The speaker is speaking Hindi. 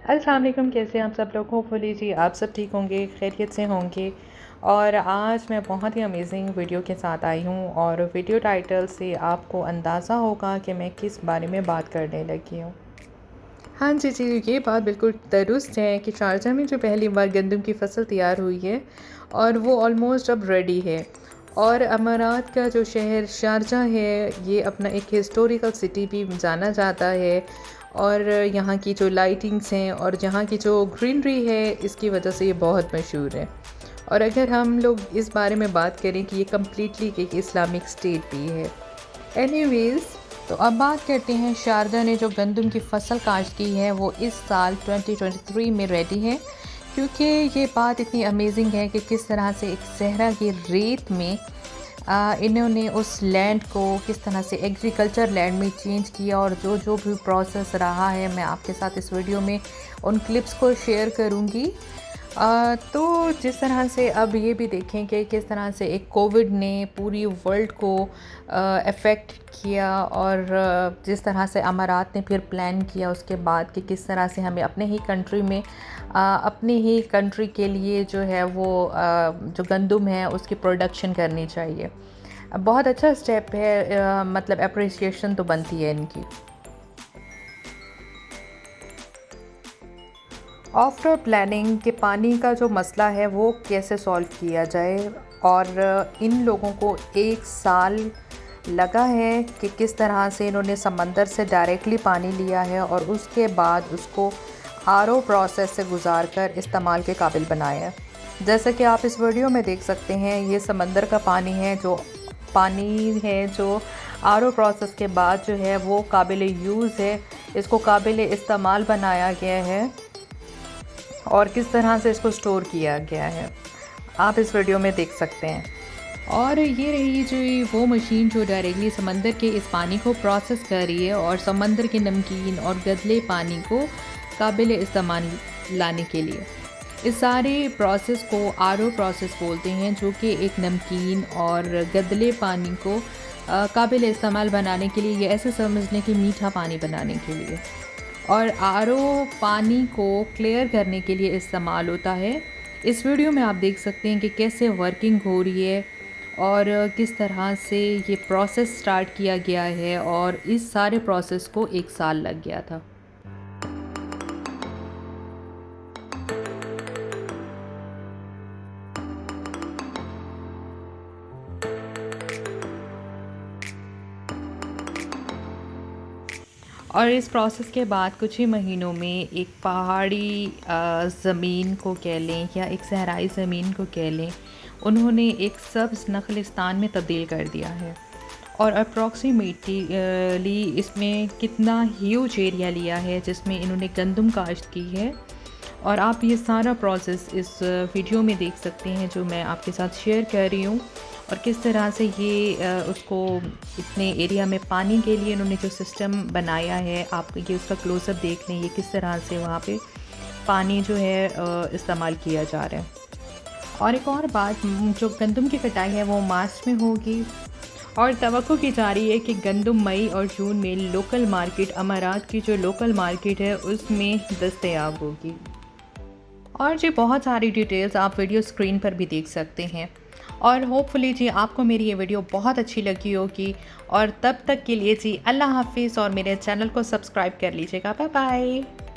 अस्सलाम वालेकुम, कैसे हैं आप सब लोग। होपफुली जी आप सब ठीक होंगे, खैरियत से होंगे। और आज मैं बहुत ही अमेजिंग वीडियो के साथ आई हूँ और वीडियो टाइटल से आपको अंदाज़ा होगा कि मैं किस बारे में बात करने लगी हूँ। हाँ जी जी, ये बात बिल्कुल दुरुस्त है कि शारजा में जो पहली बार गंदम की फसल तैयार हुई है और वो ऑलमोस्ट अब रेडी है। और अमारात का जो शहर शारजा है, ये अपना एक हिस्टोरिकल सिटी भी जाना जाता है। और यहाँ की जो लाइटिंग्स हैं और यहाँ की जो ग्रीनरी है, इसकी वजह से ये बहुत मशहूर है। और अगर हम लोग इस बारे में बात करें कि ये कम्प्लीटली एक इस्लामिक स्टेट भी है। एनीवेज़, तो अब बात करते हैं शारजा ने जो गंदम की फसल काश्त की है वो इस साल 2023 में रेडी है। क्योंकि ये बात इतनी अमेजिंग है कि किस तरह से एक सहरा की रेत में इन्होंने उस लैंड को किस तरह से एग्रीकल्चर लैंड में चेंज किया। और जो जो भी प्रोसेस रहा है, मैं आपके साथ इस वीडियो में उन क्लिप्स को शेयर करूँगी। तो जिस तरह से अब ये भी देखें कि किस तरह से एक कोविड ने पूरी वर्ल्ड को अफेक्ट किया। और जिस तरह से अमारात ने फिर प्लान किया उसके बाद कि किस तरह से हमें अपने ही कंट्री में अपने ही कंट्री के लिए जो है वो जो गंदम है उसकी प्रोडक्शन करनी चाहिए। बहुत अच्छा स्टेप है, मतलब अप्रिसिएशन तो बनती है इनकी। आफ्टर प्लानिंग के पानी का जो मसला है वो कैसे सॉल्व किया जाए। और इन लोगों को 1 साल लगा है कि किस तरह से इन्होंने समंदर से डायरेक्टली पानी लिया है और उसके बाद उसको आरओ प्रोसेस से गुजार कर इस्तेमाल के काबिल बनाया है। जैसे कि आप इस वीडियो में देख सकते हैं, ये समंदर का पानी है जो आरओ प्रोसेस के बाद जो है वो काबिल यूज़ है, इसको काबिल इस्तेमाल बनाया गया है और किस तरह से इसको स्टोर किया गया है आप इस वीडियो में देख सकते हैं। और ये रही जो वो मशीन जो डायरेक्टली समंदर के इस पानी को प्रोसेस कर रही है और समंदर के नमकीन और गदले पानी को काबिल इस्तेमाल लाने के लिए। इस सारे प्रोसेस को आरओ प्रोसेस बोलते हैं, जो कि एक नमकीन और गदले पानी को काबिल इस्तेमाल बनाने के लिए, ये ऐसे समझ लें कि मीठा पानी बनाने के लिए। और आरओ पानी को क्लियर करने के लिए इस्तेमाल होता है। इस वीडियो में आप देख सकते हैं कि कैसे वर्किंग हो रही है और किस तरह से ये प्रोसेस स्टार्ट किया गया है। और इस सारे प्रोसेस को 1 साल लग गया था। और इस प्रोसेस के बाद कुछ ही महीनों में एक पहाड़ी ज़मीन को कह लें या एक सहराई ज़मीन को कह लें, उन्होंने एक सब्ज़ नखलिस्तान में तब्दील कर दिया है। और अप्रॉक्सीमेटली इसमें कितना ह्यूज एरिया लिया है जिसमें इन्होंने गंदम काश्त की है। और आप ये सारा प्रोसेस इस वीडियो में देख सकते हैं जो मैं आपके साथ शेयर कर रही हूँ। और किस तरह से ये उसको इतने एरिया में पानी के लिए इन्होंने जो सिस्टम बनाया है, आप ये उसका क्लोज़अप देख लें, ये किस तरह से वहाँ पे पानी जो है इस्तेमाल किया जा रहा है। और एक और बात, जो गंदम की कटाई है वो मार्च में होगी और तवक्को की जा रही है कि गंदम मई और जून में लोकल मार्केट, अमारात की जो लोकल मार्केट है उसमें दस्तयाब होगी। और जी बहुत सारी डिटेल्स आप वीडियो स्क्रीन पर भी देख सकते हैं। और होपफुली जी आपको मेरी ये वीडियो बहुत अच्छी लगी होगी। और तब तक के लिए जी अल्लाह हाफिज़ और मेरे चैनल को सब्सक्राइब कर लीजिएगा। Bye bye.